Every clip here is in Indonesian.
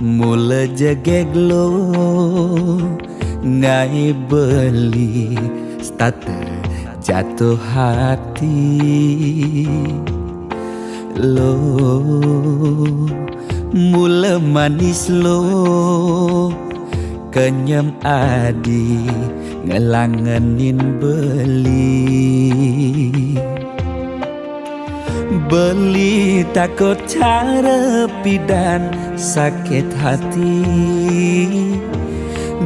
Mula jegeglo ngai beli starter jatuh hati lo. Mula manis lo kenyam adi ngelangenin beli takut cara pidan sakit hati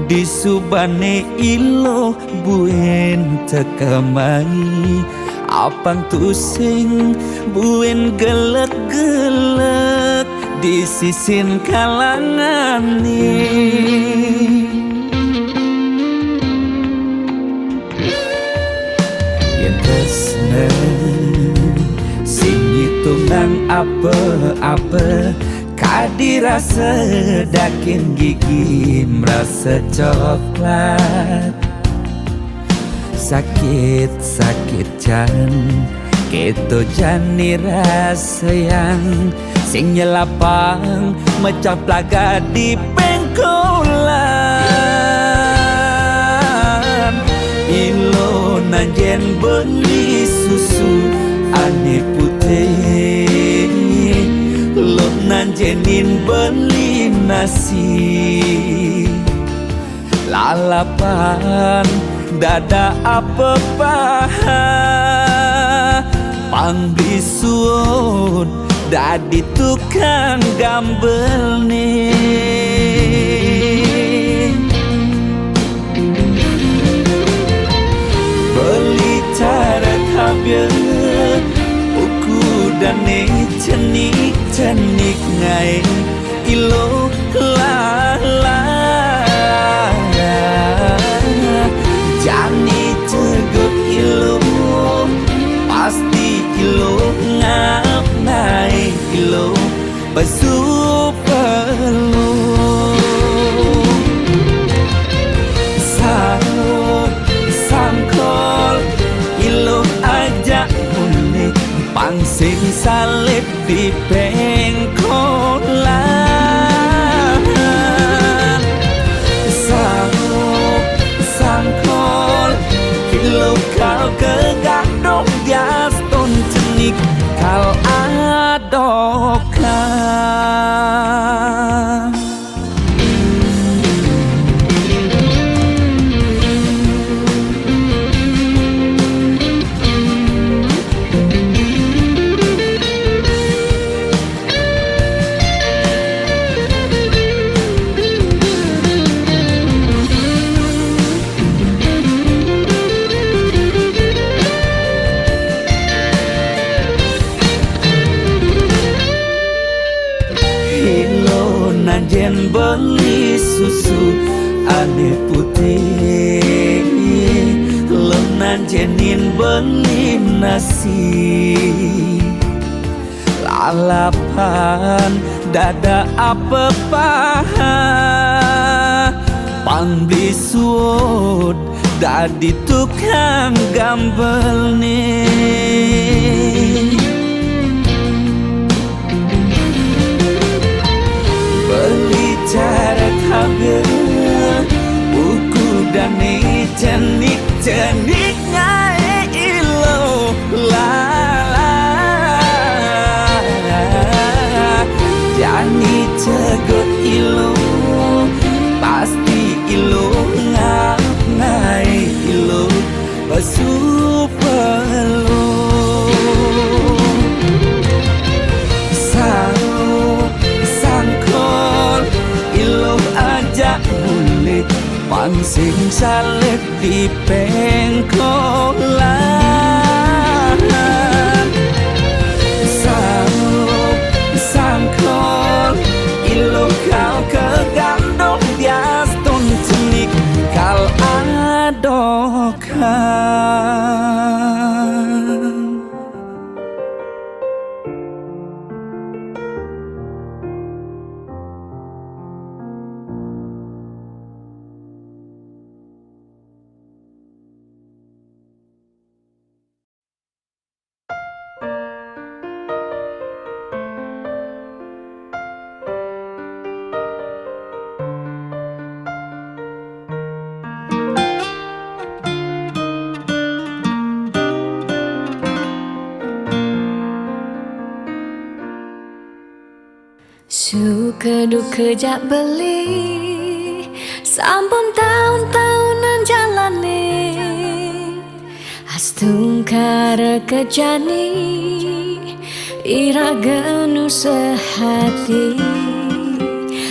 di subane ilo buen tekamai apang tusing buen gelek-gelek di sisin kalangan ni. Yang tresna sing hitungan apa-apa kadirasa dakin gigi merasa coklat. Sakit-sakit jan keto jani rasa yang sing nyelapang mecah plaga di pengkolan. Ilo nanjen beli susu ane putih, lo nanjenin beli nasi lalapan dada apa paha pangbisuun dadi tukang gambel nih. Beli cara kabel uku dan cenik ngai ilo lala jani tegut ilo pasti ilo ngap naik ilo besu perlu sangkol ilo ajak unik pangsing salib di pengkolan. Sangkol ilo kau kegadok dias ton cenik kal adokan. Nanjen beli susu ane putih, lo nanjenin beli nasi lalapan dada apa paha pangbisuun dadi tukang gambel nih. Beli cara kabel buku dan cenik ngai ilo lala jani cegot ilo pasti ilo ngap ngai ilo besu perlu pangsing salib di pengkolan. Sangkol ilo kau kegandong dias ton cenik kal adokan. duk kejak beli, sampun tahun-tahunan jalani, astungkara kejani, ira genu sehati.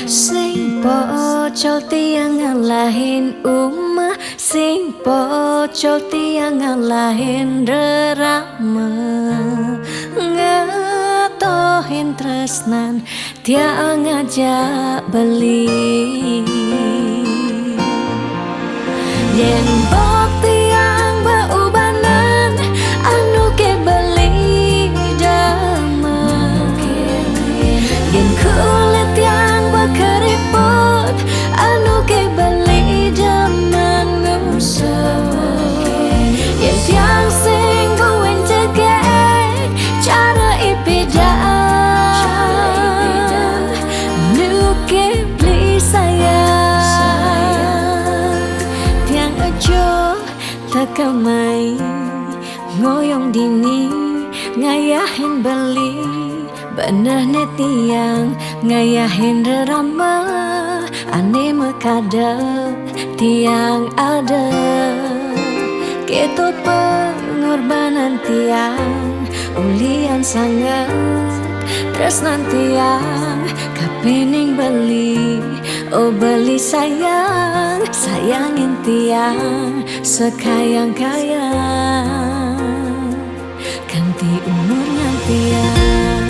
Sing pocol tiang ngalahin umah, sing pocol tiang ngalahin rerama, ngatohin tresnan tiang ngajak beli. Yen bok tiang beubanan anu ke beli dama, yen kulit yang berkeriput anu ke beli dama ngusah, yen tiang sing buin cegek cara ipidan nu ke beli sayang, tiang aja takamai ngoyong dini ngayahin beli, bener ne tiang ngayahin rerama, ane mekadep tiang ada, ketut pengorbanan tiang ulian sangat tresnan tiang kapening beli, oh beli sayang, sayangin tiang sekayang-kayang, ganti umurnya tiang.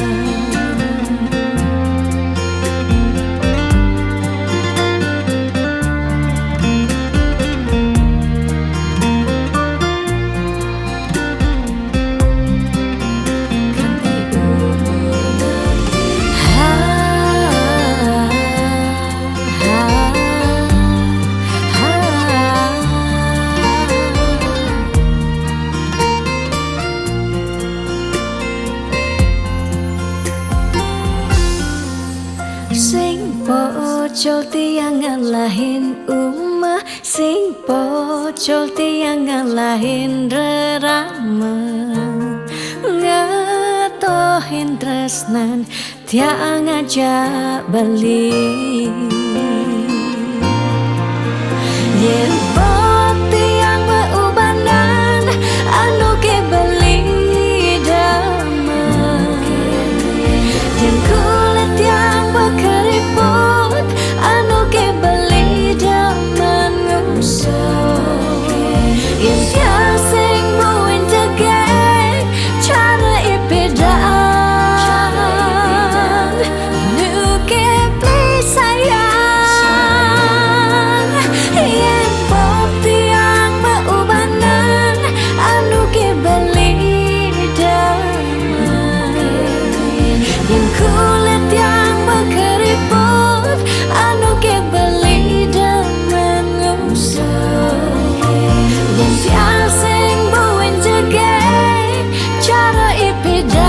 Sing pocol tiang ngalahin umah, sing pocol tiang ngalahin rerama, ngatohin tresnan tiang ngajak beli. Yen bok tiang beubanan anu ke beli dama, yen kulit yang berkeriput anu ke beli dama ngusah, yen tiang sing buin cegek cara ipidan nu ke beli sayang, yen bok tiang beubanan anu ke beli dama, yen kulit yang berkeriput anu ke beli dama ngusah, yen tiang sing buin cegek cara ipidan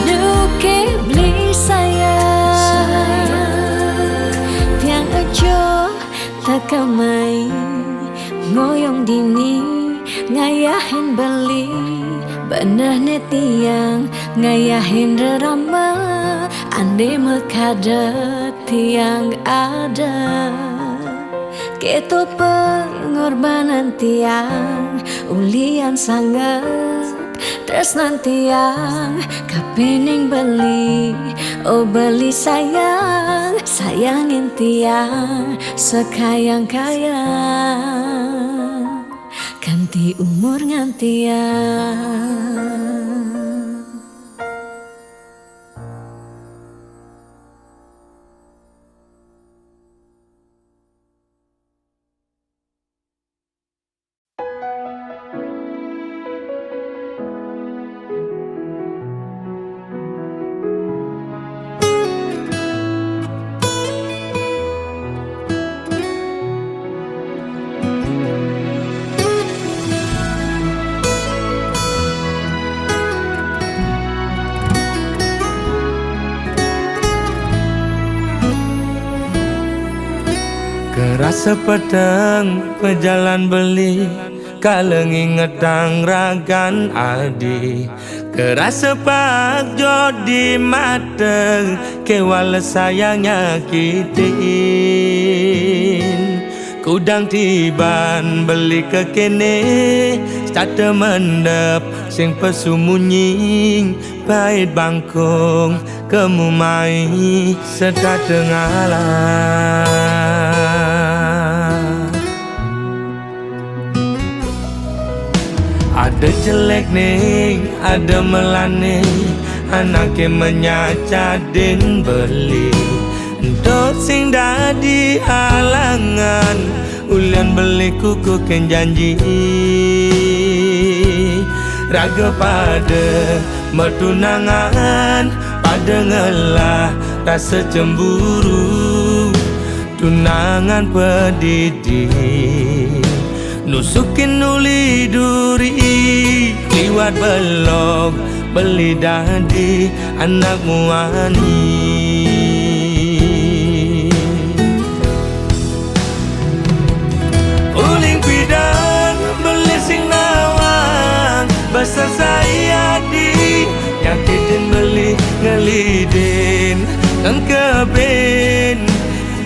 nu ke beli sayang, tiang aja takamai ngoyong dini ngayahin beli, bener ne tiang ngayahin rerama, ande mekadep tiang ada, ketut pengorbanan tiang ulian sangat tresnan tiang kapening beli, oh beli sayang, sayangin tiang sekayang-kayang, ganti umur ngantiang. Kerasa pedang pejalan beli, kaleng ingetang ragan adi, Kerasa pak jodi mata kewala sayang nyakitin. Kudang tiban beli ke kene starter mendep sing pesumunying pahit bangkong kemu mai serta tengalah. Ada jelek nih, ada melane, anaknya menyacadin beli. Dot sing dadi halangan, ulian beli kuku ken janji. Raga pada mertunangan, pada ngelah rasa cemburu. Tunangan pedidi nusukin uli duri, liwat belok beli dadi anak muani. Uling pidan beli sing nawang besar saya di nyakitin beli ngelidin dan keben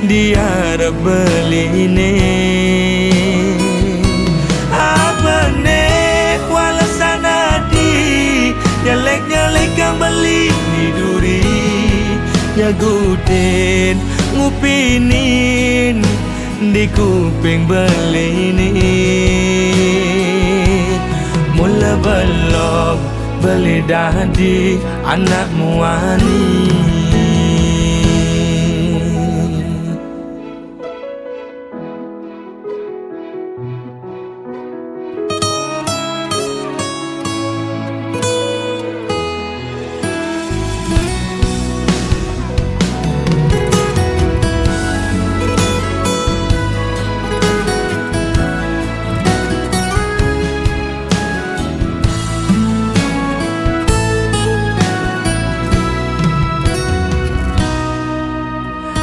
dia beli ini. Nyelek kang beli di duri, nyagutin ngupinin di kuping beli ini. Mula belok beli dadi anak muani.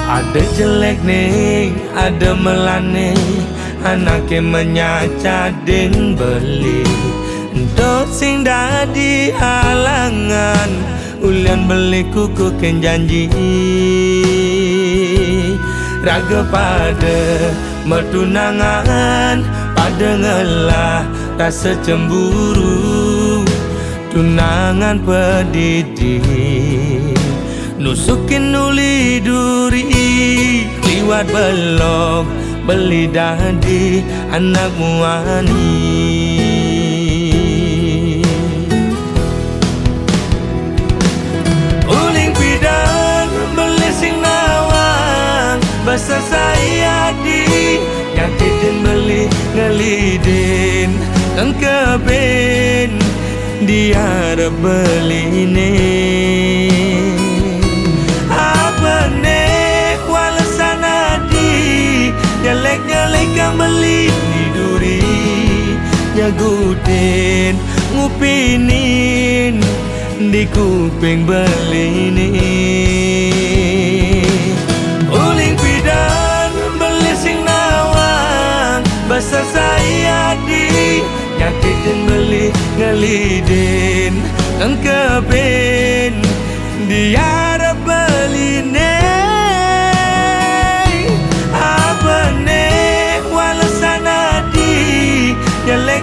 Ada jelek nih, ada melane, anaknya menyacadin beli. Dot sing dadi halangan, ulian beli kuku ken janji. Raga pada mertunangan, pada ngelah rasa cemburu. Tunangan pedidi nusukin uli duri, liwat belok beli dadi anak muani. Uling pidan beli sing nawang besar saya di nyakitin beli ngelidin dan keben dia beli ini. Nyelek kang beli di duri, nyagutin ngupinin di kuping beli ini. Uling pidan beli sing nawang besar saya di nyakitin beli ngelidin dan keben dia beli ini.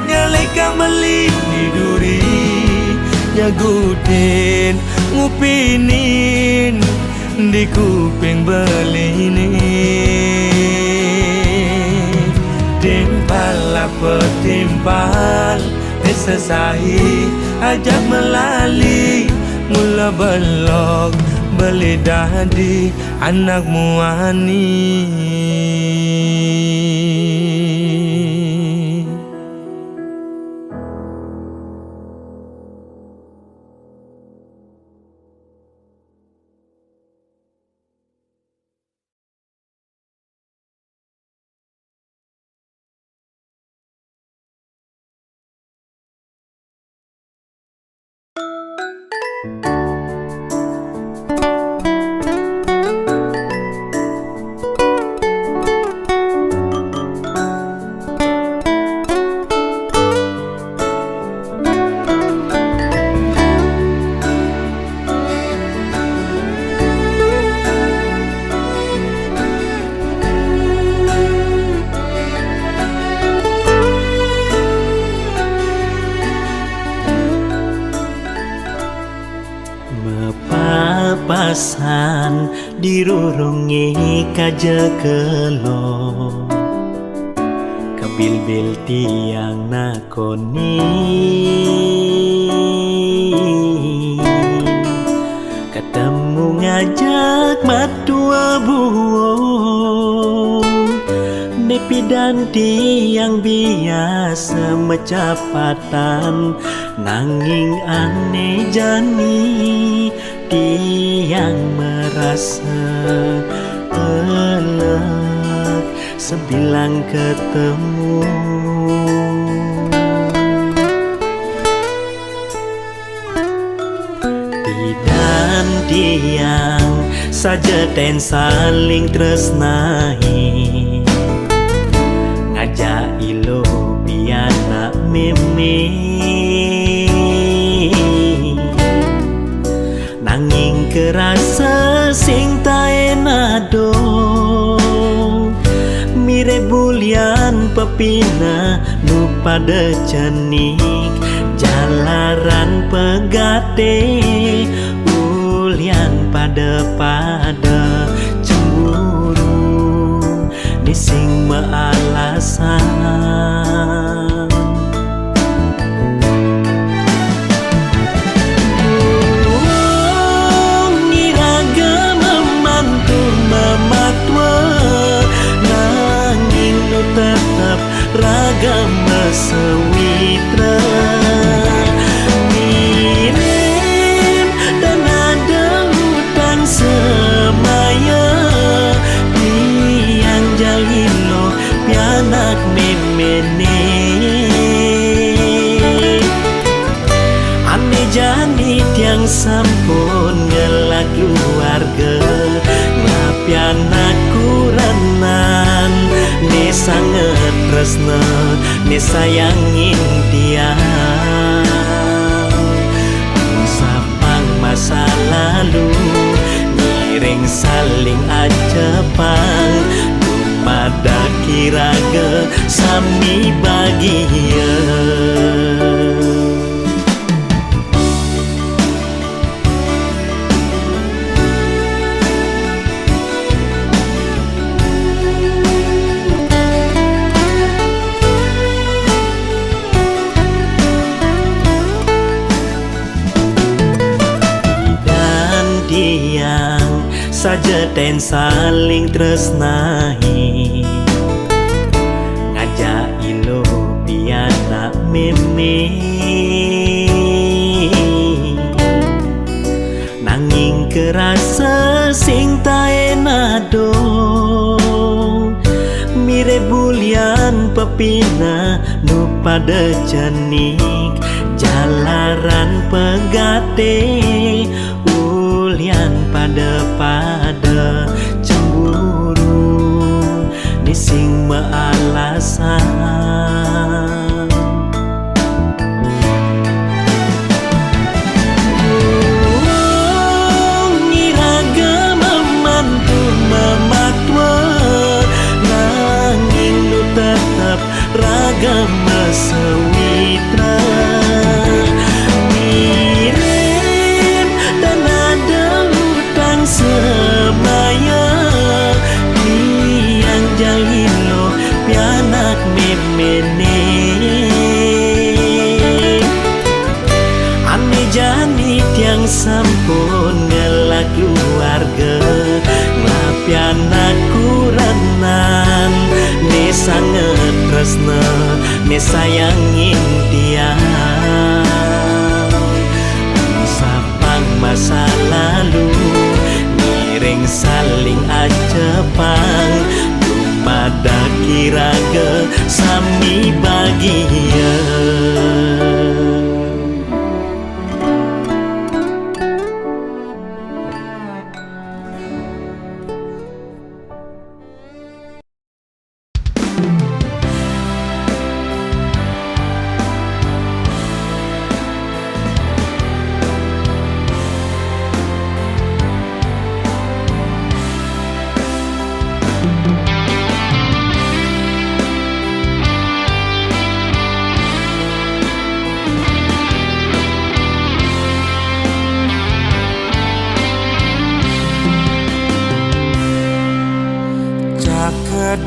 Nyelek kang beli di duri, nyagutin ngupinin di kuping beli ini. Timpal apa timpal, esesai ajak melali. Mula belok beli dadi anak muani. Pirurungi kaja kelo kabil-bil tiang nakoni ketemu ngajak matua buong nepi dan tiang biasa mecepatan nanging aneh jani tiang merasa elek sebilang ketemu dan tiang saja dan saling tresnahi ngajak ilo piana meme nanging kerasa sing taenado mire bulian pepina nu pada cenik jalaran pegate ulian pada cemburu nising mealasan ngiraga memantu mematwa nanging nu tetap raga mesewitra mirim dan ada hutan semaya tiang jalilo pianak memene ane jani tiang sampun ngelak keluarga ngapianak kuranan ne sangat tresna ne sayangin tiang sapang masa lalu ngiring saling acepang pada kiraga sami bahagia saja dan saling tresnahi ngajak ilo piana meme nanging kerasa sing taenado mire bulian pepina nu pada cenik jalaran pegate ulian pada cemburu nising mealasan ngiraga memantu mematwa nanging nu tetap raga mesewitra semaya tiang jalilo pianak memene ane jani tiang sampun ngelak keluarga ngapianak kuranan ne sangat tresna ne sayangin tiang sapang masa lalu ngiring saling acepang pada kiraga sami bahagia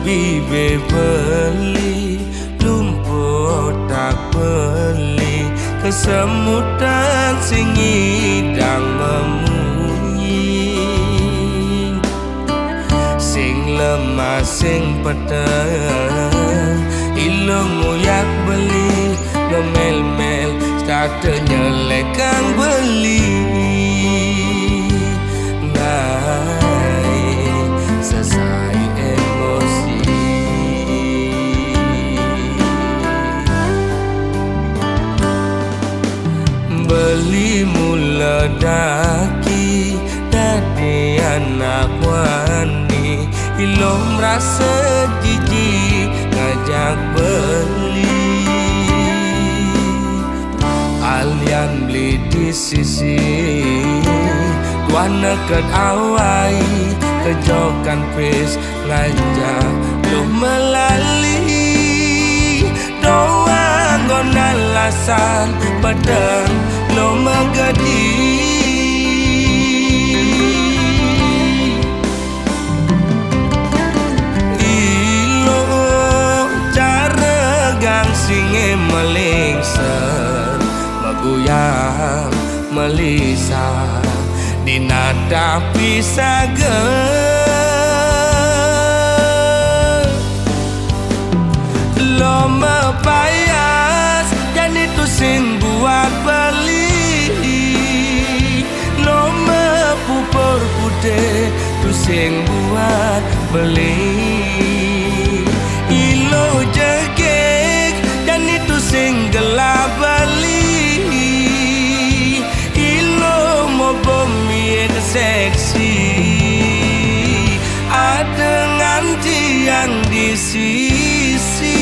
bibe beli lumpuh tak beli kesemutan sing ngidang memunyi sing lemah sing peteng ilmu yak beli ngemel-mel starte nyelek kang beli selesai emosi beli mula daki dadi anak wani ilom rasa jijik ngajak beli alian beli di sisi wana ket awai kejokan pes ngajak lu melali doang gonan lasan pedang lo megadi ilo cara gang singe melingser meguyang melisa dinada pisaga lo mepayas dan itu sing buat beli lo mepupur putih tu sing buat beli ilo jegek dan itu sing gelap beli ilo mau bumi seksi ada nganti yang di sisi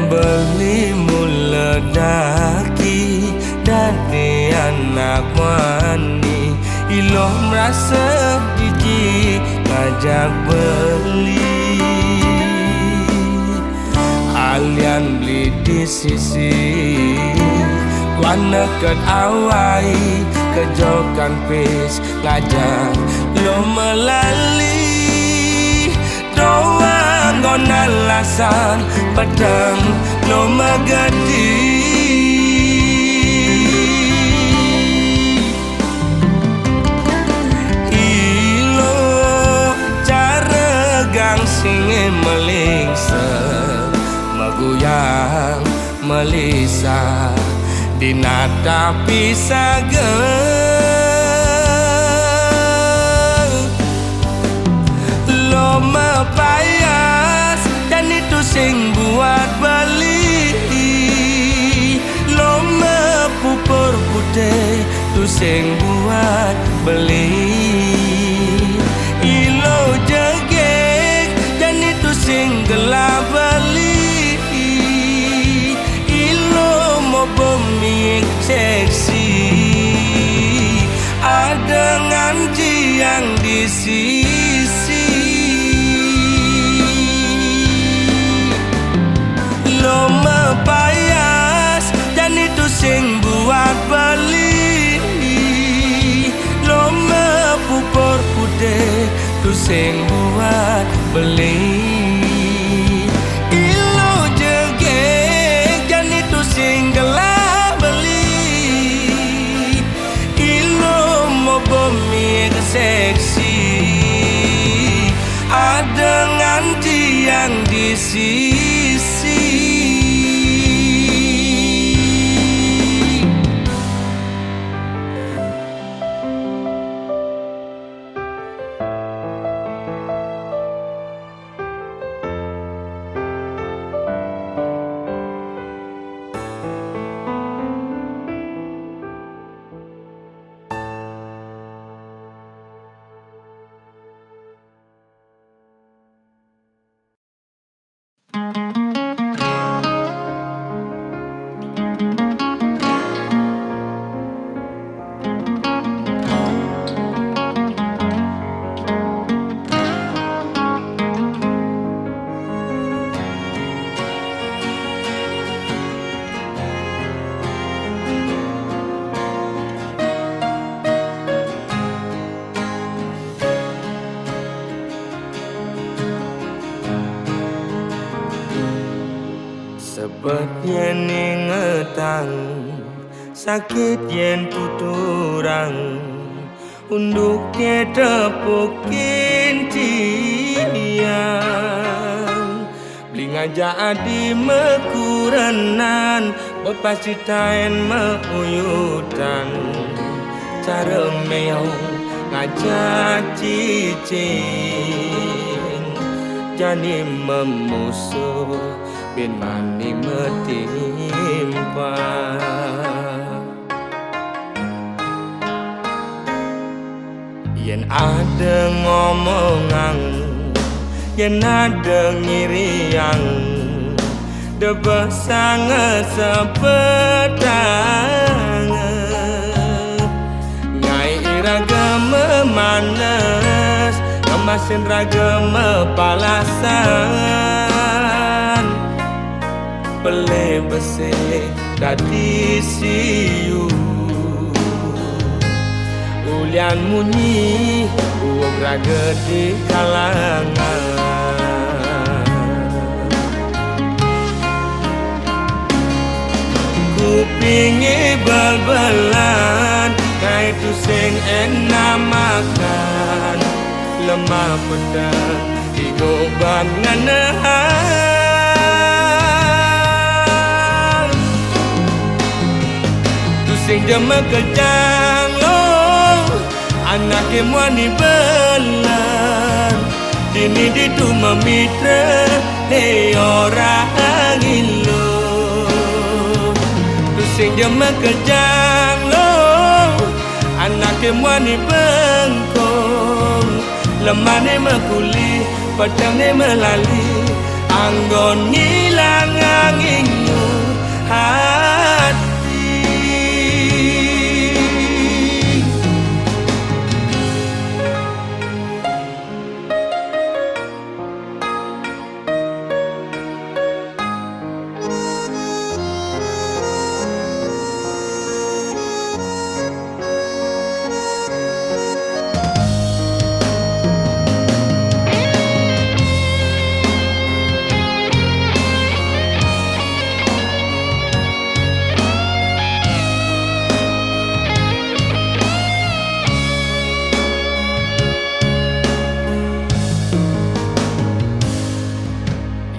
beli mula daki dadi anak wani ilo merasa jijik ngajak beli alian beli di sisi wana ket awai kejokan pes ngajak lo melali doang gonan lasan pedang lo megadi ilo cara gang singe melingser meguyang melisa dinada pisaga lo mepayas dan itu sing buat beli lo mepupur putih tu sing buat beli ilo jegek dan itu sing gelap beli ilo mau bumi seksi ada nganti yang di sisi lo mepayas dan itu sing buat beli lo mepupur putih tu sing buat beli ilo jegek dan itu sing gelap beli ilo mau bumi seksi ada nganti yang di sisi Pet yen ingetang, sakit yen tuturang, unduk ye tepukin tiang. Beli ngajak adi mekurenan, bot pasti taen meuyutan. Cara meong ngajak cicing, jani memusuh bin mani metimpa. Yen ada ngomongan, yen ada ngiriang, debah sangat sepedang. Ngai iraga memanas, kemasin raga mepalasan. Pele bese dadi siu, ulian munyi uog raga di kalangan. Kupingi bal-balan, kai tu sing enak makan. Lemah pedang digoban nganahan. Sing jema kejang lo, anake muani belan. Dini ditu memitra ne orang ilo. Sing jema kejang lo, anake muani bengkong. Lemane mekuli, pedang ne melali. Anggon ngilang anginmu hati.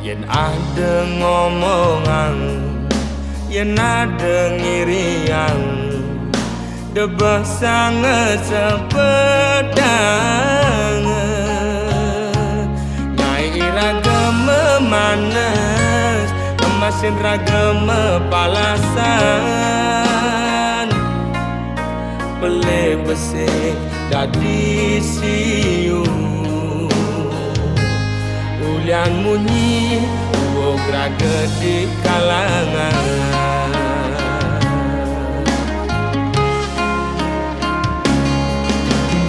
Yen ada ngomongan, yen ada ngiriang, debah sangat sepedang. Ngai raga memanas, kemasin raga mepalasan. Pele bese dadi siu, ulian munyi uog raga di kalangan.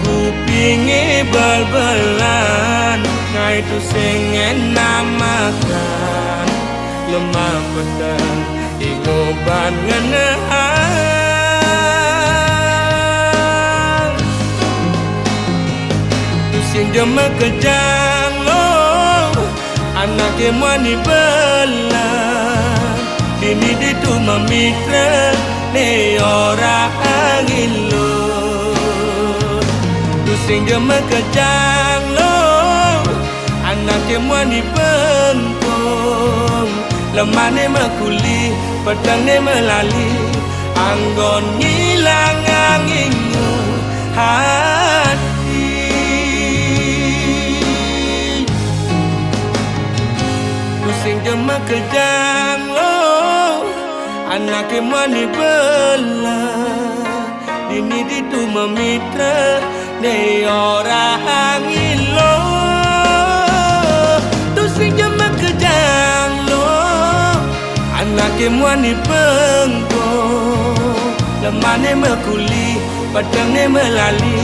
Kupingi bal-balan, ngai tu sing enak makan. Lemah pedang digoban nganahan. Tu sing jema kejang lo, anake muani belan. Dini ditu memitra ne orang ilo. Tu sing jema kejang lo, anake muani bengkong. Lemane mekuli, pedang ne melali. Anggon ngilang anginmu hati. Sing jema kejang lo, anake muani belan. Dini ditu memitra ne orang ilo. Tu sing jema kejang lo, anake muani bengkong. Lemane mekuli, pedang ne melali.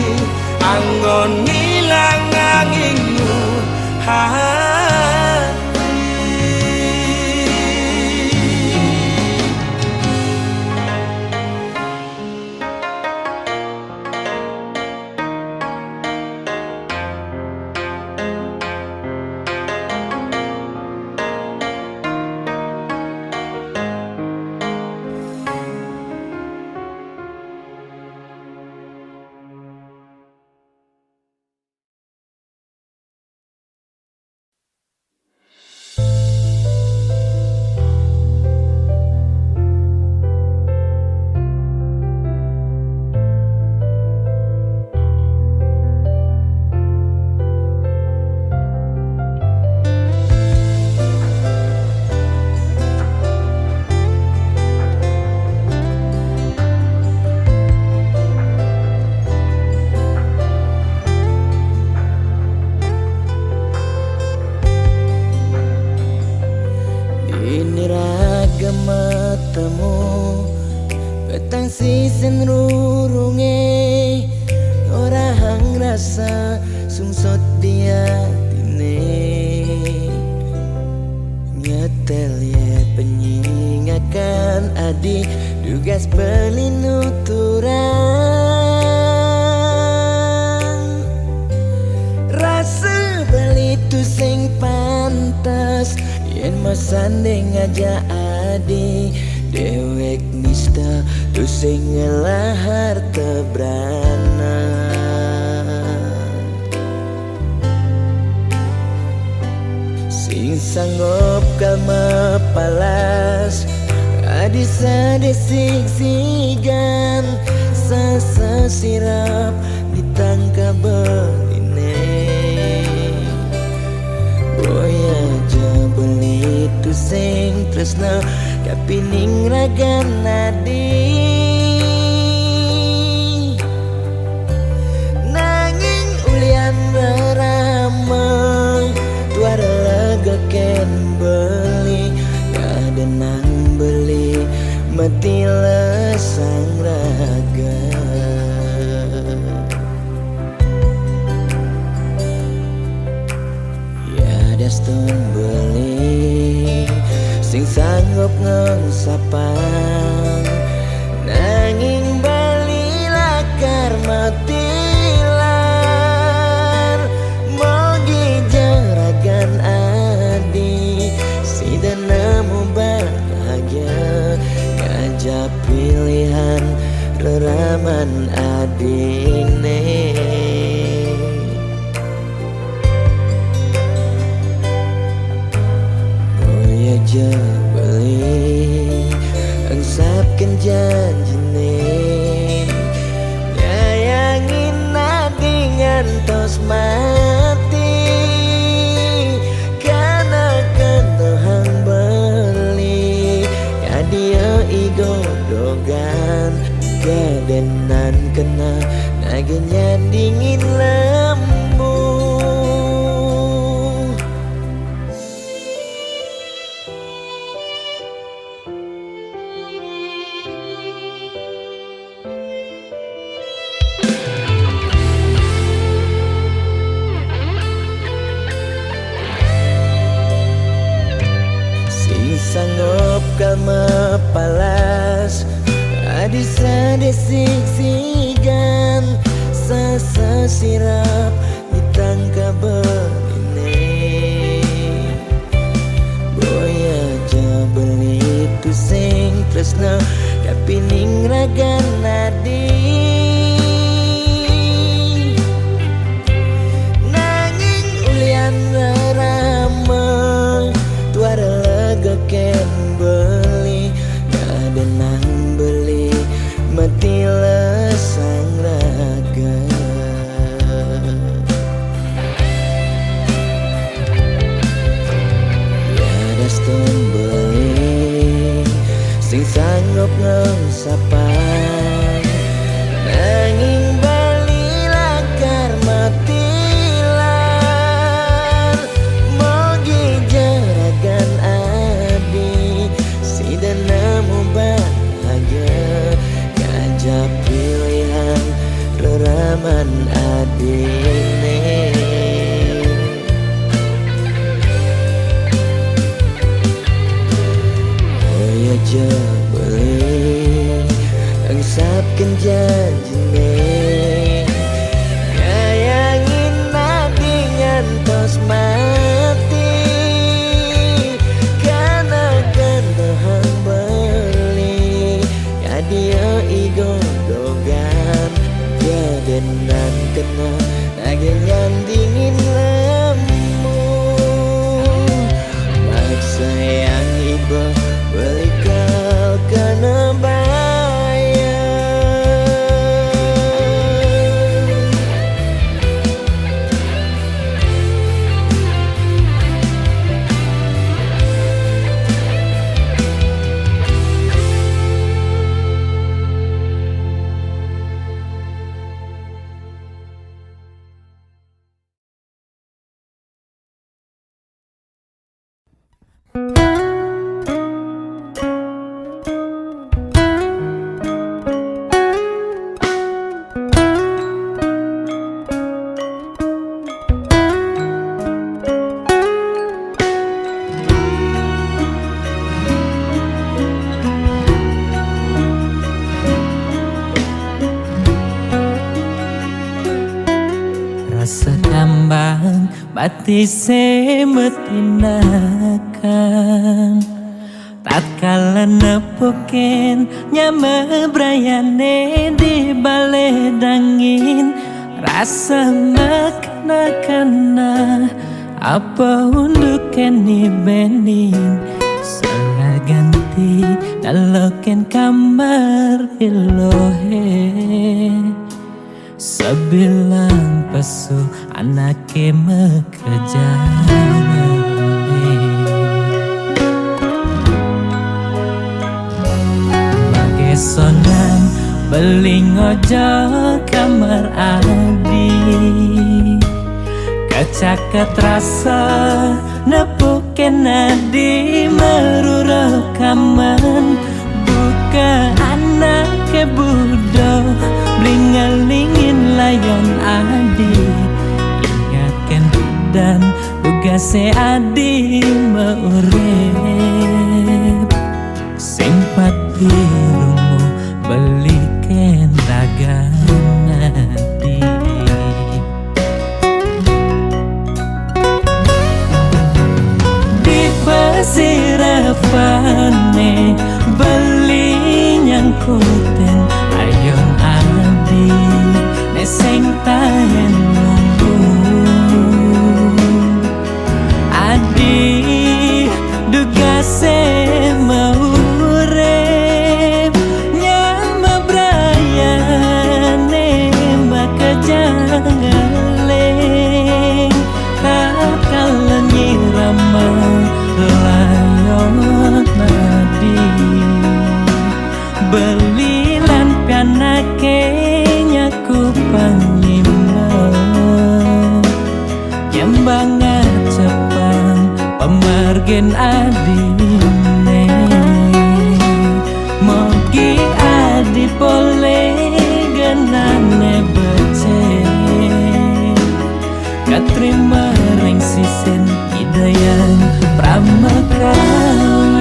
Anggon ngilang anginmu temu petang sisen rurunge ora hang rasa sungsot dia tine nyetel ye penyingakan adik dugas pelinuturan rasa beli tu sing pantas yen masanding aja adi dewek nista tu sing ngelahar tebrana sing sanggup kalma palas adi sadesik sigan sasa sirap ditangka beline boya aja beli tu sing tresna kapining ragan nadi nanging ulian beramang tuara lega ken beli ada nang beli mati lesang raga ya daston beli sing sanggup ngengsapang nanging bali lakar matilan mogi jaragan adi si nemu bahagia ngajak pilihan reraman adine boya aja beli engsapkan janjine nyayangin adi ngantos mati karena kentohang beli kadia igodogan kedenan kena nagenya dingin lembu sanggup kalma palas adi sadesik sigan sasa sirap ditangka beline boya aja beli tu sing tresna kapining ragan nadi nanging ulian ramah tuara ken beli ada nang beli mati lesang raga ya daston beli sing sanggup ngengsapang nanging bali lakar matilan mogi jaragan nemu bahagia ngajak pilihan reraman adine boya aja beli engsapkan janjine nyayangin adi ngantos mati dia igodogan kedenan kena nagenya dingin lemu maksa yang iba belikal kena bayar Ati semetinakan tatkala nepukin nyame brayane di bale dangin rasa makna-kana apa untuk keni bening salah ganti daloken kamar ilohe sebilang pesu anake mekejane sonan beling ojo kamar adi kacaket rasa nepuken adi meruro kaman buka anak ke budo blingelingin layan adi ingatkan dan tugase adi meurip sing patiru belikan raganadi di pasirapane beli nyangkuten ayon adi neseng tayen nunggu adi dugase mau belilan pianake nyaku pangima nyembangan cepang pemargen adine mogi adi pole genane bece katrima ring sisen hidayan pramakawi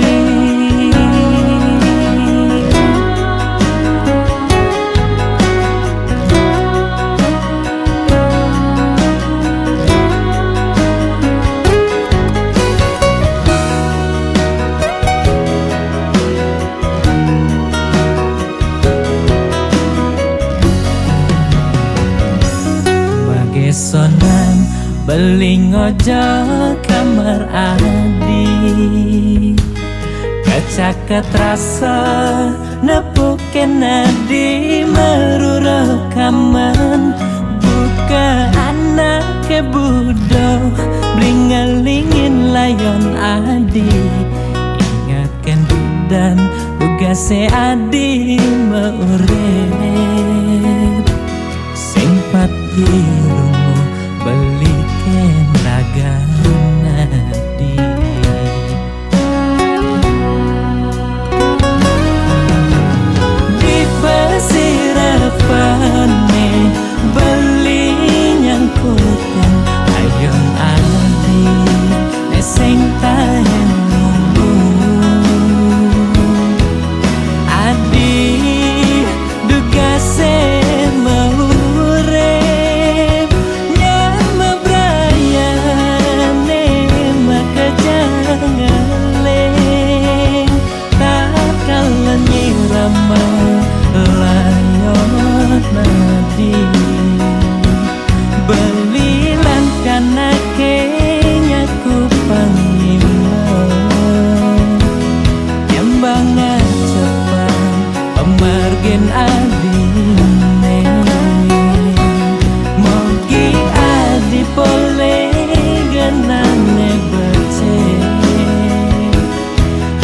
sonan beling ojo kamar adi kacaket rasa nepuken adi meruro kaman buka anak ke budo blingelingin layon adi ingatkan dan tugase adi meurip sing patiru belikan raganadi di pasirapane beli nyangkuten ayon adi neseng tayen nunggu adi dugase belilan kanake nyaku pangima nyembangan cepang pemargen adine mogi adi pole genane bece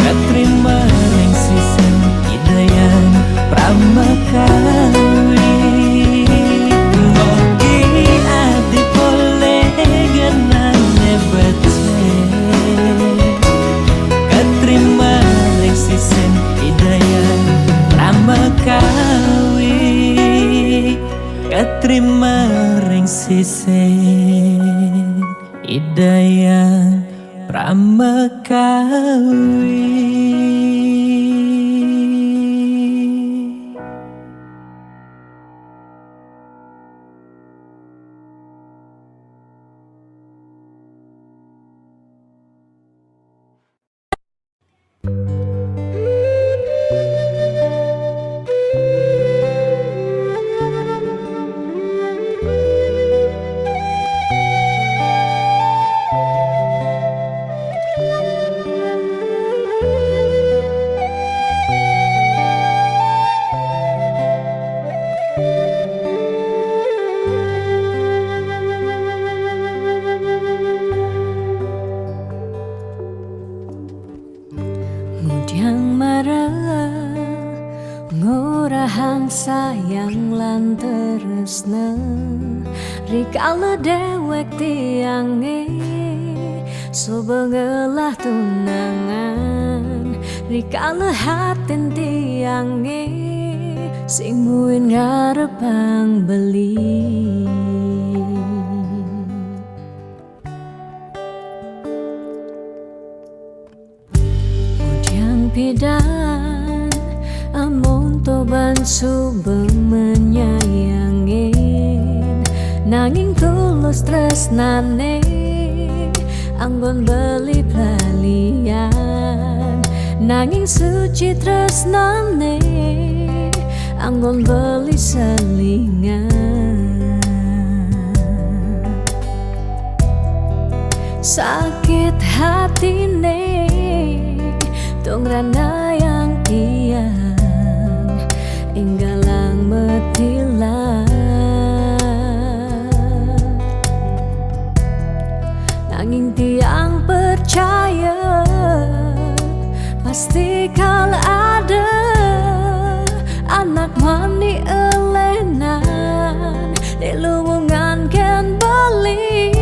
katrima ring sisen hidayan pramakawi katrima ring sisen hidayan pramakawi. ngurahang sayang lan tresna rikala dewek tiange sobengelah tunangan rikala hatin tiange sing muin ngarepang beli. Pidan amun toban suba menyayangin nanging tulus tresnane anggon beli balian nanging suci tresnane anggon beli selingan. Sakit hatine tong rana yang tiang inggalang metilan nanging tiang percaya pasti kal ada anak mani elenan di luwungan ken beli.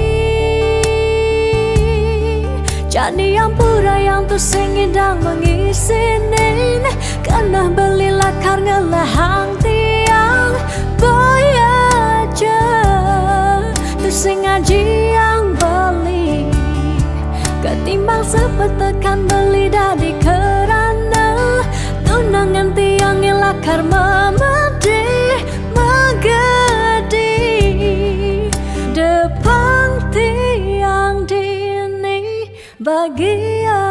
Jadi yang pura yang tu sing idang mengisinin karena belilah karena lahang tiang boy aja tu sing ngaji yang beli ketimbang sepetekan beli dari kerana tunangan tiang ilakar memedi megedi depan tiang dini bagian.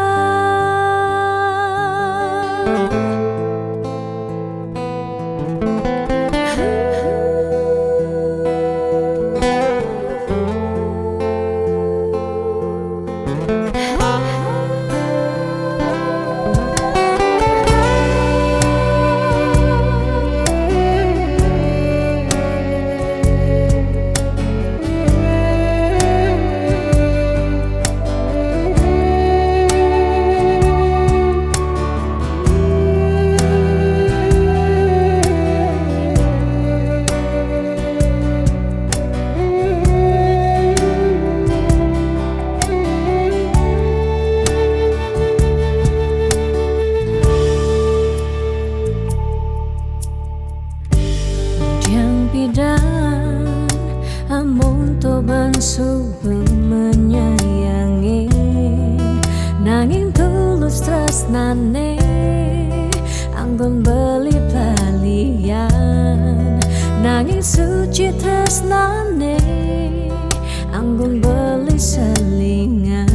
Amun toban suba menyayangi nanging tulus tresnane anggon beli balian nanging suci tresnane anggon beli selingan.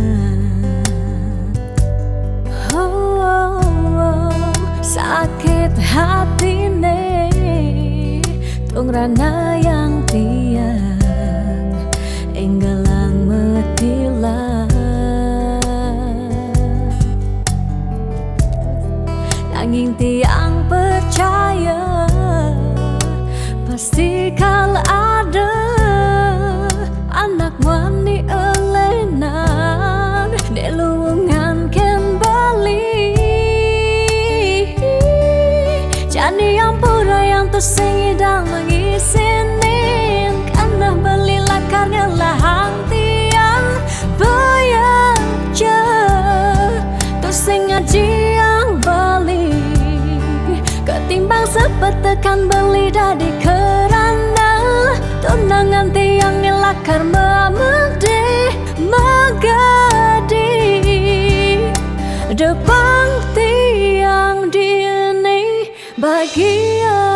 Sakit hatine tong rana yang tiang enggalang metilan nanging tiang percaya pasti kal ada anak wani elenan di luwungan ken bali. Jadi yang pura yang tu sing idang mengisinin karena belilah karena lahang tiang bayaja tu sing ngaji yang beli ketimbang sepetekan beli dari kerana tunangan tiang ngelakar memedi megadi depan tiang dini bagian.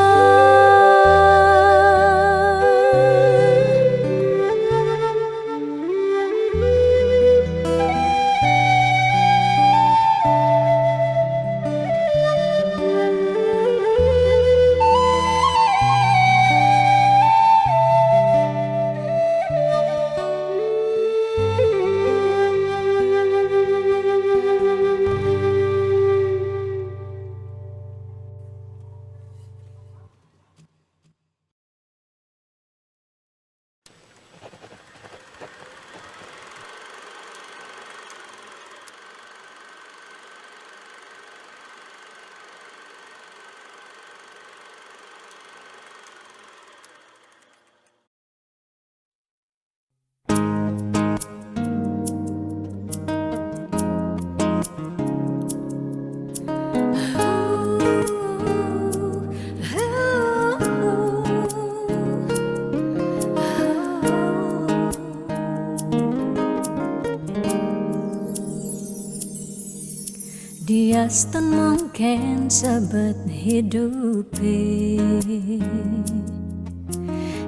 Diaston mungkin sebet hidupi,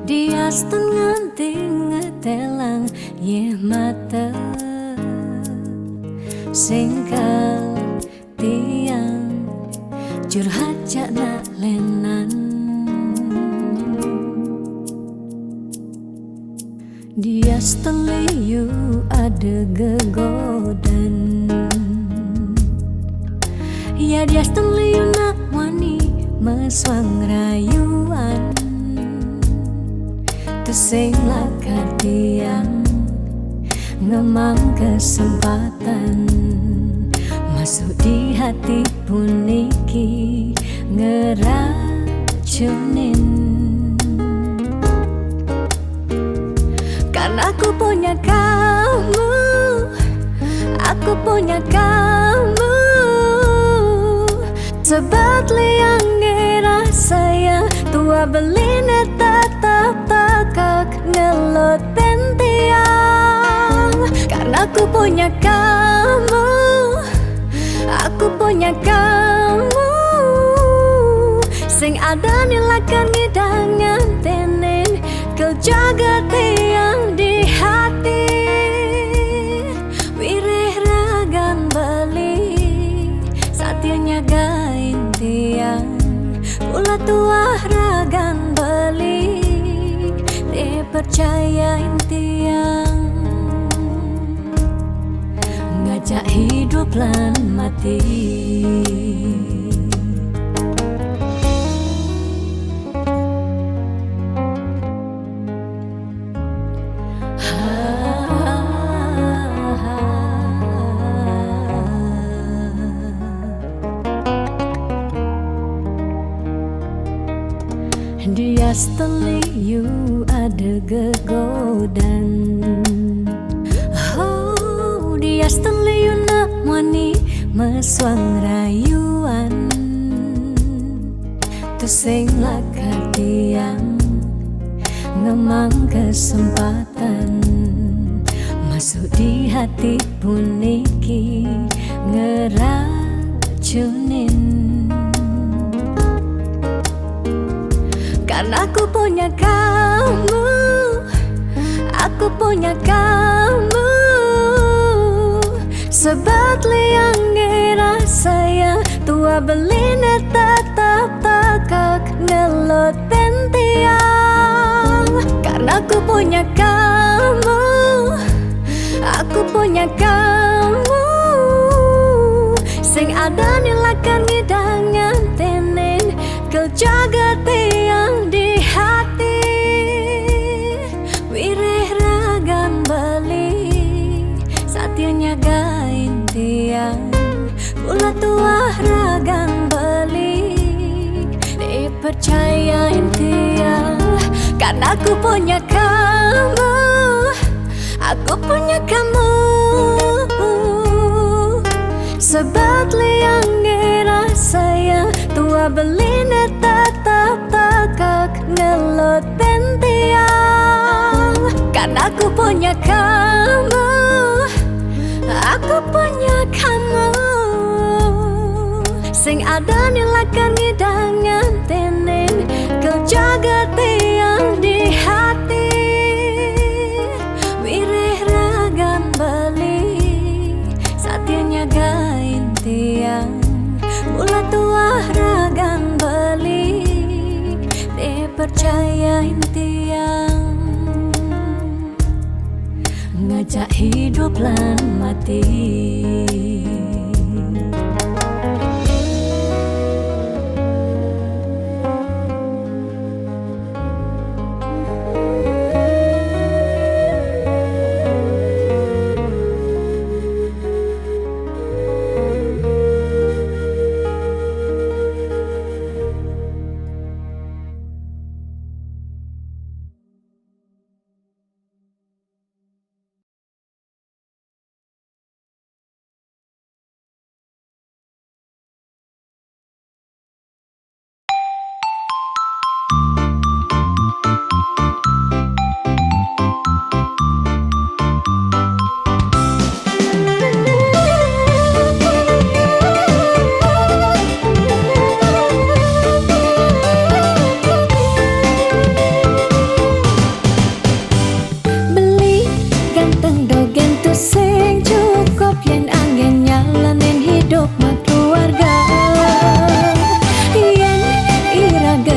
Diaston nganti ngetelang ye mata singkal tiang curhat nak lenan. Diaston liu ada gegodan, ya Diaston liu nak wani meswang rayuan, tesing lakar tiang ngemang kesempatan masuk di hati puniki ngeracunin. Karena aku punya kamu, aku punya kamu, sebab liang ngerasa yang tua beline tetap takak ngeloten tiang. Karena aku punya kamu, aku punya kamu, sing ada nilakan ngidangan tenen kau jaga tiang di hati. Wireh ragan beli satianya gain tiang, pula tua ragan beli dipercayain tiang, ngajak hidup lan mati. Diaston liu ada gegodan, oh Diaston liu nak wani meswang rayuan, tesing lakar tiang ngemang kesempatan masuk di hati puniki ngeracunin. Karena aku punya kamu, aku punya kamu, sebab liang ngerasa yang tua beline tetap takak ngeloten tiang. Karena aku punya kamu, aku punya kamu, sing ada nilakan ngidangan tenen kau jaga tiang di hati. Wireh ragan beli satianya gain tiang, pula tua ragan beli dipercayain tiang. Karena aku punya kamu, aku punya kamu, sebab liang ngerasa yang tua beline tetap takak ngeloten tiang. Karena aku punya kamu, aku punya kamu, sing ada nilakan ngidangan tenen kau jaga tiang di hati. Wireh ragan beli satianya gain tiang, pula tua ragan beli dipercayain tiang, ngajak hidup lan mati.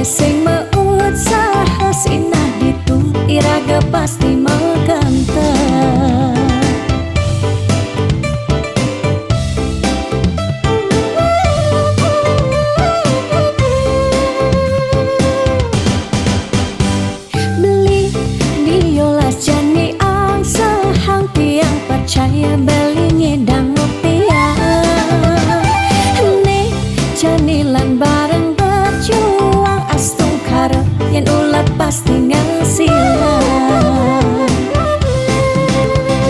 sing meusaha sinah ditu iraga pasti meganteng. Beli biolas jani ang sehang tiang percaya beli ngedang rupiah. Nih janilan bareng berjuang astung karep yen ulat pasti ngasilan.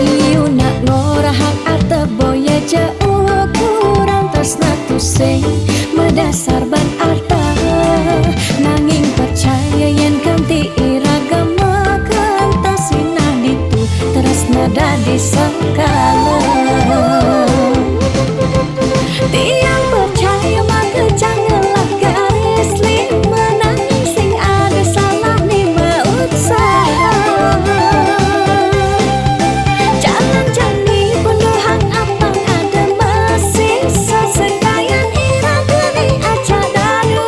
Iu nak ngorahang arte boya jauh kurang tresna tu sing medasar ban arta. Nanging percaya yen ganti iragama kanta sinah ditu tresna dadi sekala. Tiang percaya maka janganlah garis lima nanging sing ada salah ni meusaha. Jangan jani pendohang apang ada masih sesekayan iraga ni aja dadu.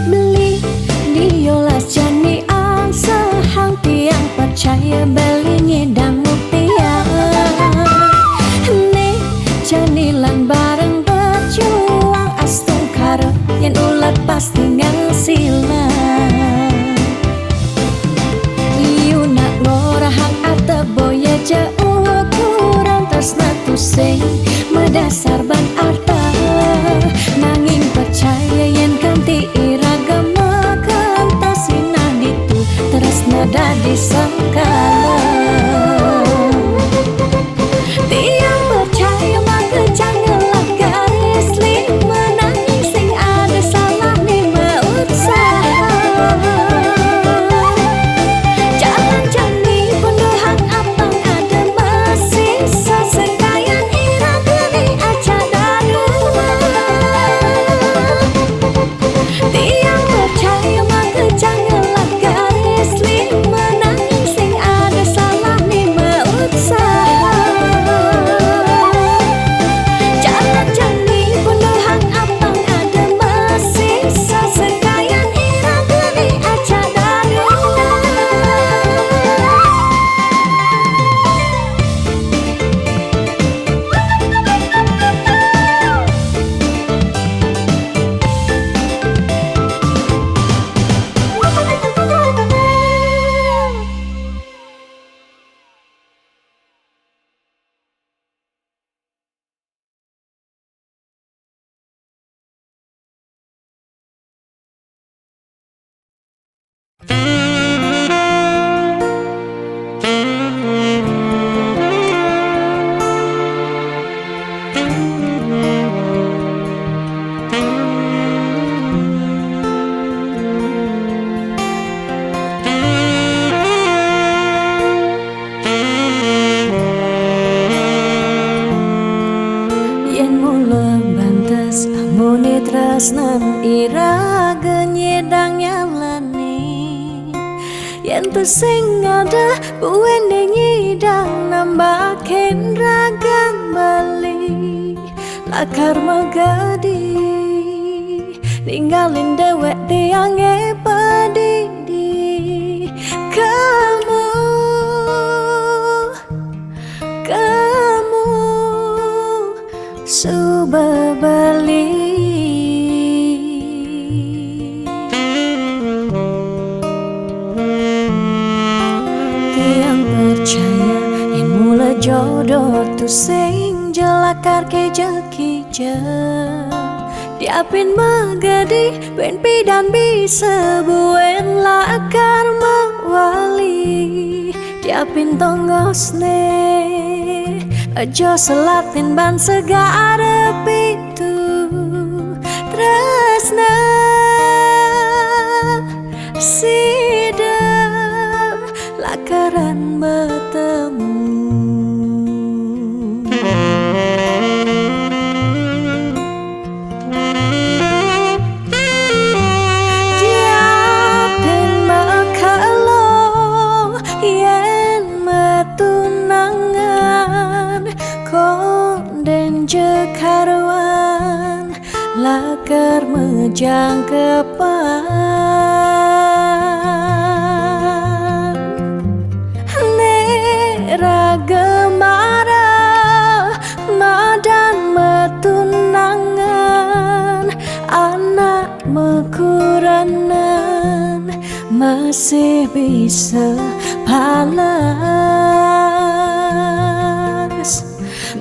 Beli biolas jani ang sehang tiang percaya beli ngedang rupiah. Nih janilan bareng berjuang astung karep yen ulat pasti ngasilan. Iu nak ngorahang arte boya jauh kurang tresna tu sing medasar ban arta. Nanging percaya yen ganti iragama kanta sinah ditu tresna dadi sekala. Tiang percaya maka janganlah garis lima nanging sing ada salah ni meusaha. Jangan jani pendohang apang ada masih sesekayan iraga ni aja dadu. Tiang percaya maka janganlah garis lima nanging sing ada salah ni meusaha. Jangan jani pendohang apang ada masih sesekayan iraga ni aja dadu. Yen mula bantes amune tresnan iraga nyedang nyalani. Yen tu sing ada buwene ngidang nambahin ragan bali. Lakar megadi ninggalin dewek tiange padidi. Kamu suba bali. Tiang percaya yen mula jodoh tu sing jelakar ke jekija. Diapin megadi ben pidan bisa buen lakar mewali. Diapin tongosne aja selatin ban segara pitu tresna. lakar mejang kepan nera gemara madan metunangan anak mekuranan masih bisa palas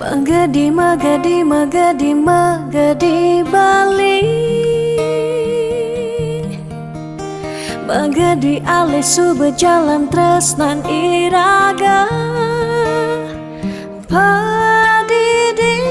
Magadi, magadi, magadi, magadi Bali Magadi alisu berjalan tresnan iraga Padidi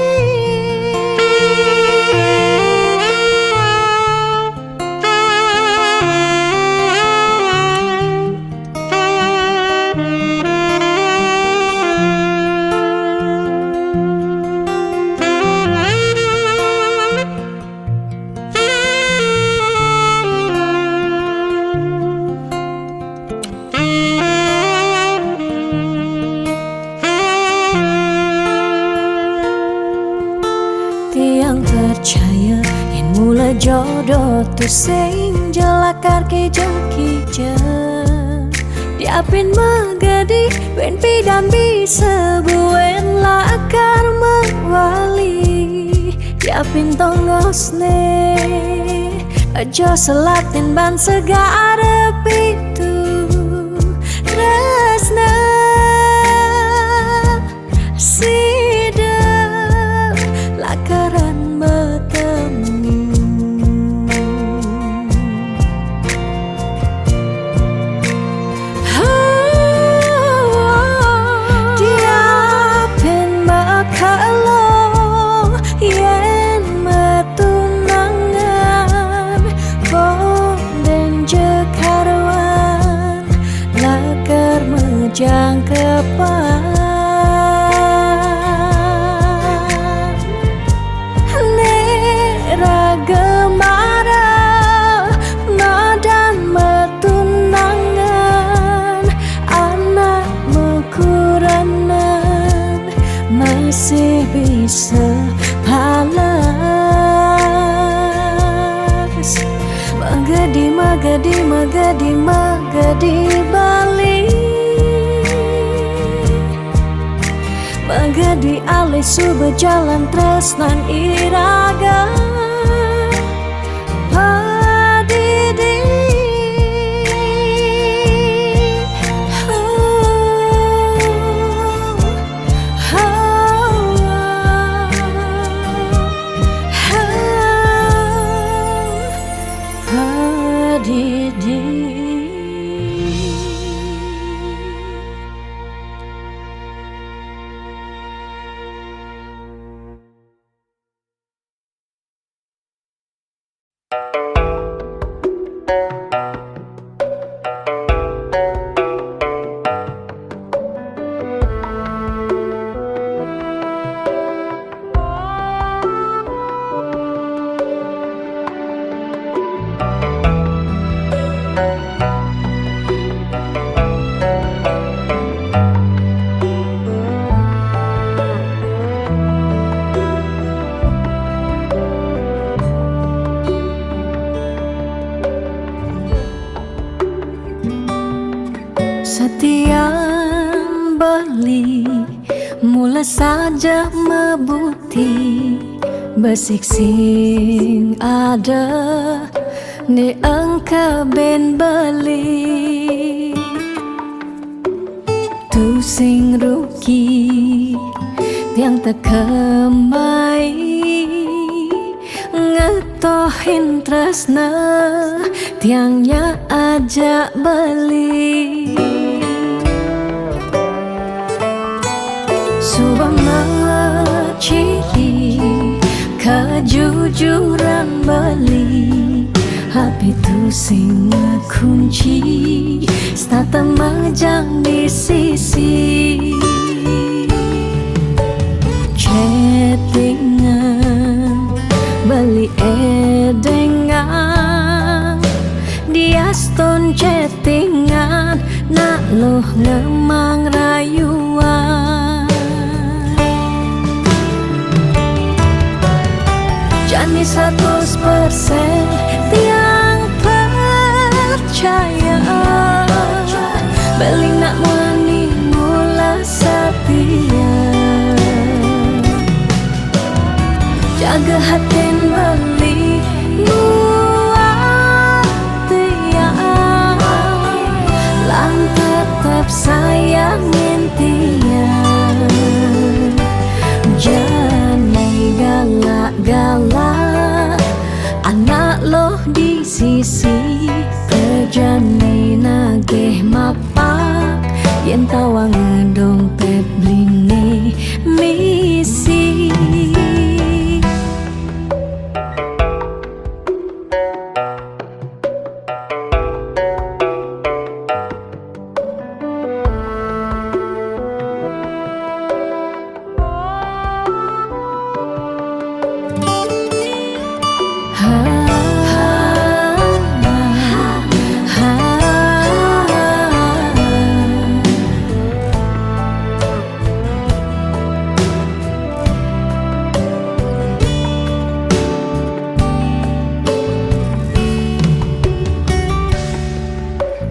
Tiang percaya yang mula jodoh tu sing jelakar kijang-kijang Diapin magadi ben pidan bisa buen lakar mewali Diapin tongosne aja selatin ban segara pitu Tresna sidang lakaran bertemu Diapin bakalo yen metunangan bonden jekarwan lakar mejang kepan Gemara madan metunangan anak mekuranan masih bisa palas Magadi, magadi, magadi, magadi Bali Magadi alisu berjalan tresnan iraga Padidi Setiap beli mula saja mebuti besik sing ada ni angka ben beli tu sing rugi yang tak kemai ngetohin tresna tiangnya ajak beli Subang ciri kejujuran beli Hapi tu sing kunci Stata majang di sisi Chattingan beli edengan Dia stone chattingan Nak loh ngemang rayuan Jani 100% tiang percaya beli nak wani mula setia jaga hatin beli buat tiang lang tetap sayangin tiang jangan galak-galak anak loh di sisi terjani nageh mapak yen tawang dompet bline misi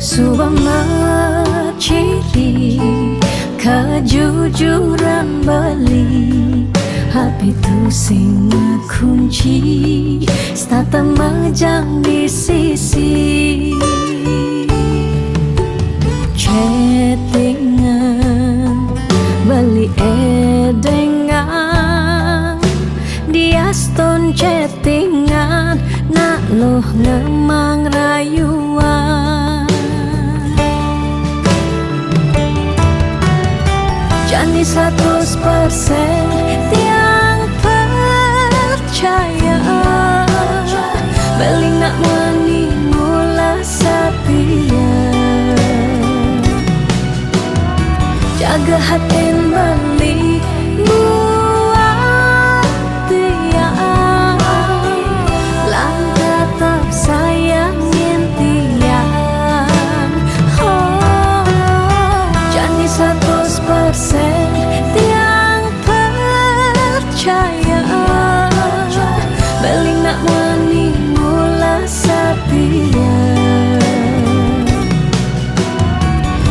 Subang ciri kejujuran beli HP tu sing kunci stata majang di sisi chattingan beli edengan dia stone chattingan nak loh ngemang rayuan Jani 100% tiang percaya beli nak wani mula setia jaga hatin beli buat tiang lang tetap sayangin tiang Jani 100% tiang percaya beli nak wani mula setia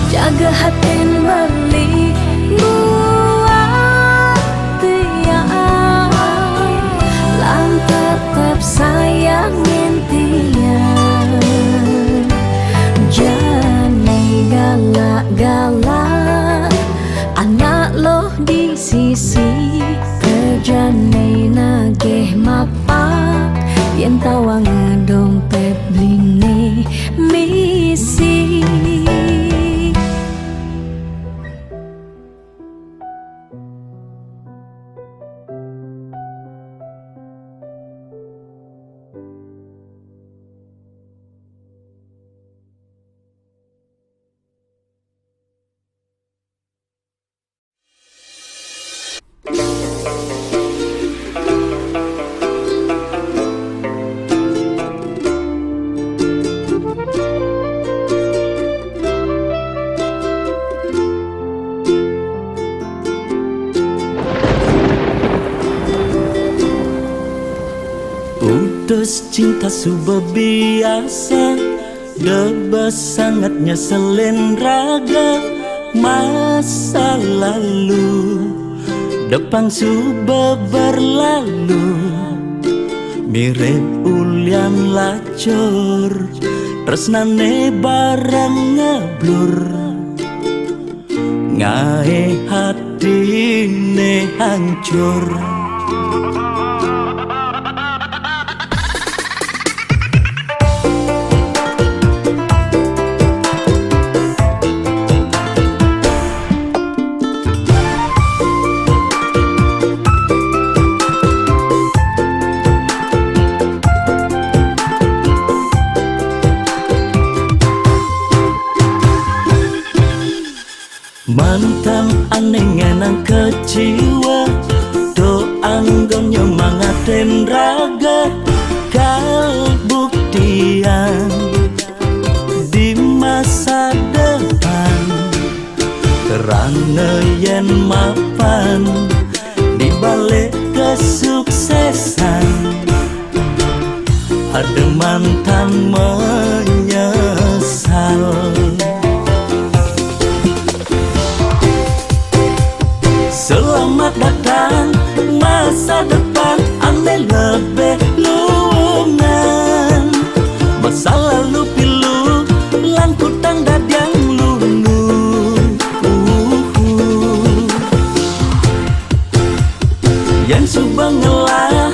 jaga hatin beli buat tiang lang tetap sayangin tiang jangan galak-galak anak loh di sisi kerjane nageh mapak yen tawang dompet bline misi Putus cinta sudah biasa Debas sangat nyeselin raga Masa lalu Depan sudah berlalu Mirip ulian lacur Tresnane barang ngeblur Ngae hatine hancur Mantan aneh ngenang keciwa Do anggon nyemangatin raga Kalbuktian di masa depan Kerana yen mapan di balik kesuksesan ada mantan menyesal. Selamat datang masa depan, andai lebih lungan. Masa lalu pilu, langkutang dadiang lulu. Yang subang ngelah,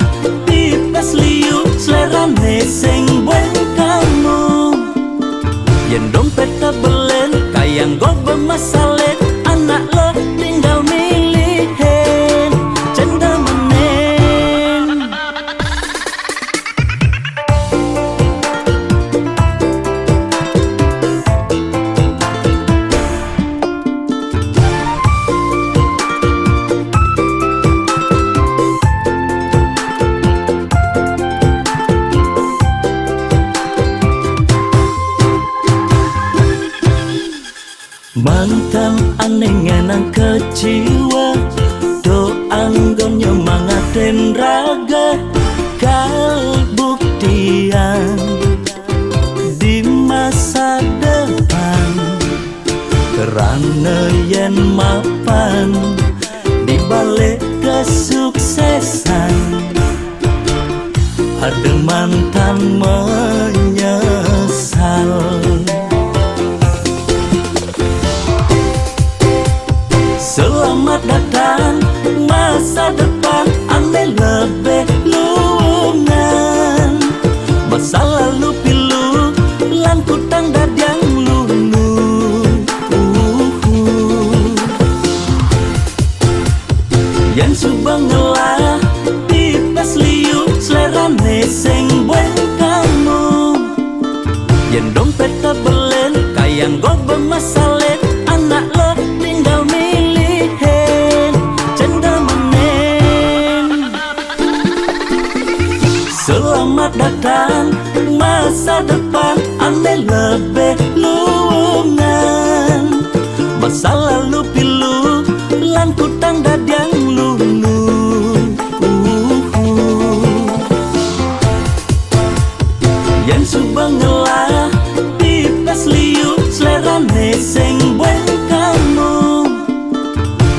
pipes liu, selera neseng bueng kamu. Yang dompet tabelen, kayang go bermasalah. Anak lo tinggal milihin, cenda menen. Mantan aneh ngenang keciwa, do anggon nyemangatin raga. Kal buktian di masa depan, kerana yen mapan di balik kesuksesan. Ada mantan menyesal. Selamat datang masa depan, andai lebih lungan. Masa lalu pilu, langkutang dadiang lulu. Yang subang ngelah, pipes liu, selera neseng bueng kamu. Yang dompet tabelen, kayang go bermasalah. Anak lo tinggal milihin, cenda menen. Selamat datang masa depan, andai lebih lungan. Masa lalu pilu, langkutang dadiang lulu. Yang subang ngelah, pipes liu, selera neseng bueng kamu.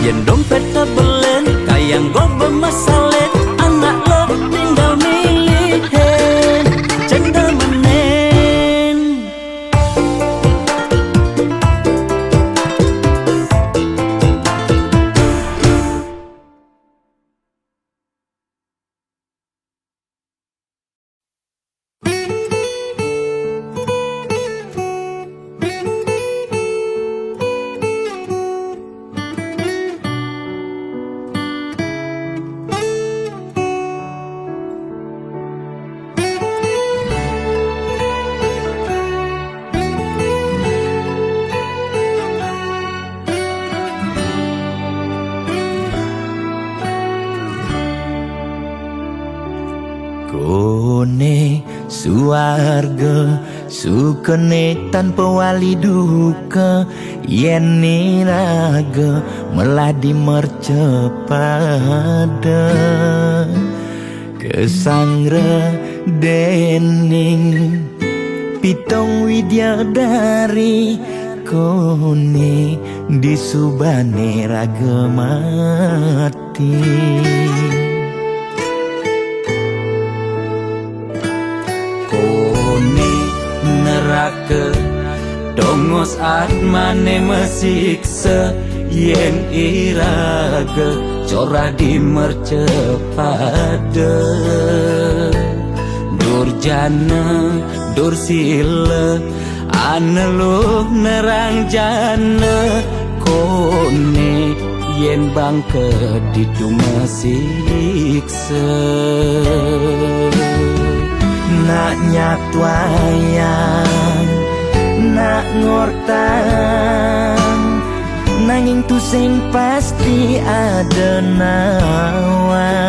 Yang dompet tabelen, kayang go bermasalah. Anak lo tinggal milihin, cenda menen. Kone suarga sukene tanpa wali duka, yen niraga meladi mercepada. Kesangra dening pitong widyadari, kone disubane raga mati. Neraka dongos atmane mesiksa, yen iraga corah di mercepada. Durjana dursila aneluh nerang jana, kone yen bangke ditu mesiksa. Nak nyatwayang, nak ngortang, nanging tu sing pasti ada nawan.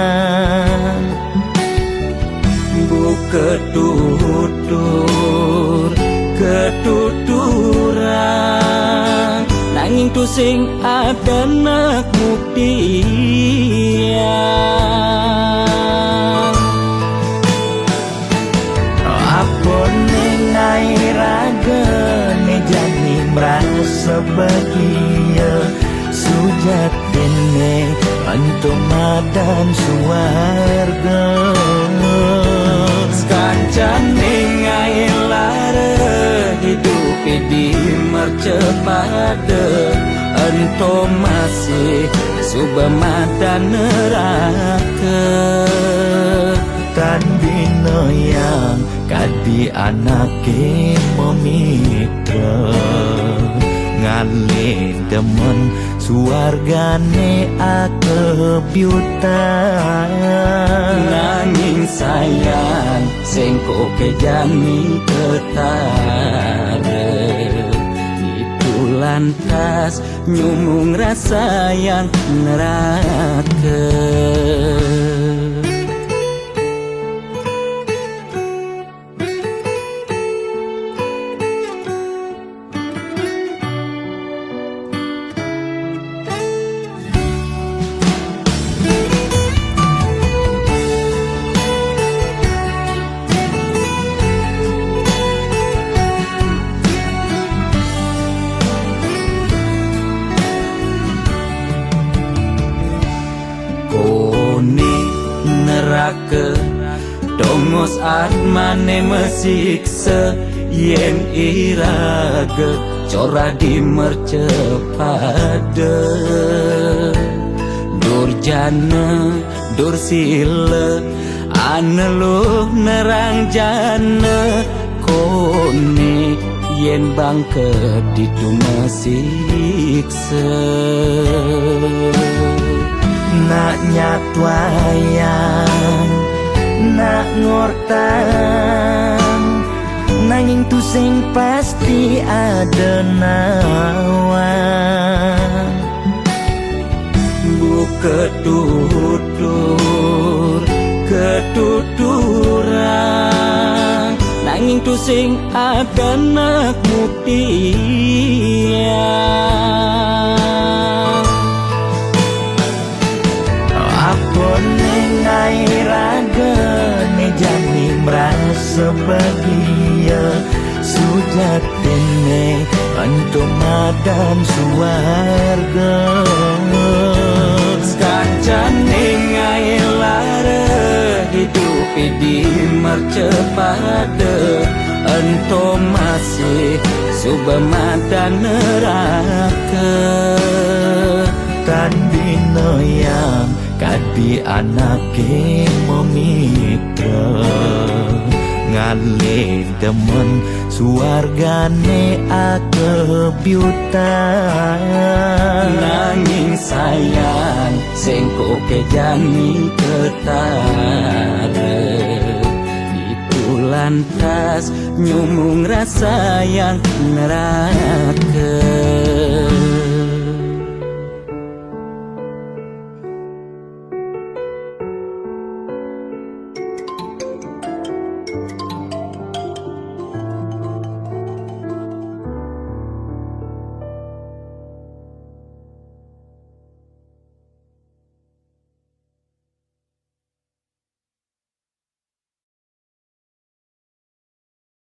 Buka tutur, ketuturan, nanging tu sing ada nak buktian. ngai raga ne jani merasa bahagia sujat dene antum madan suarga Kancane ngai lara hidup di mercepada ento masih subamadan neraka tan bina yang kadi anake memitra ngale demen suargane akebyutan nanging sayang sengko kejani ketara itu lantas nyumung rasa yang neraka neraka dongos atmane mesiksa yen iraga cora di mercepada durjana dursila aneluh nerang jana kone yen bangke ditu mesiksa nak nyatwayang nak ngortang nanging tu sing pasti ada nawang ketuturan nanging tu sing ada nak mutian ngai raga ne jani merasa bahagia sujat dene antum madan suarga kancane ngai lara hidup di mercepada ento masih subamadan neraka tan bina yang kadi anake memitra ngale demen suargane akebyutan nanging sayang sengko kejani ketara itu lantas nyumung rasa yang neraka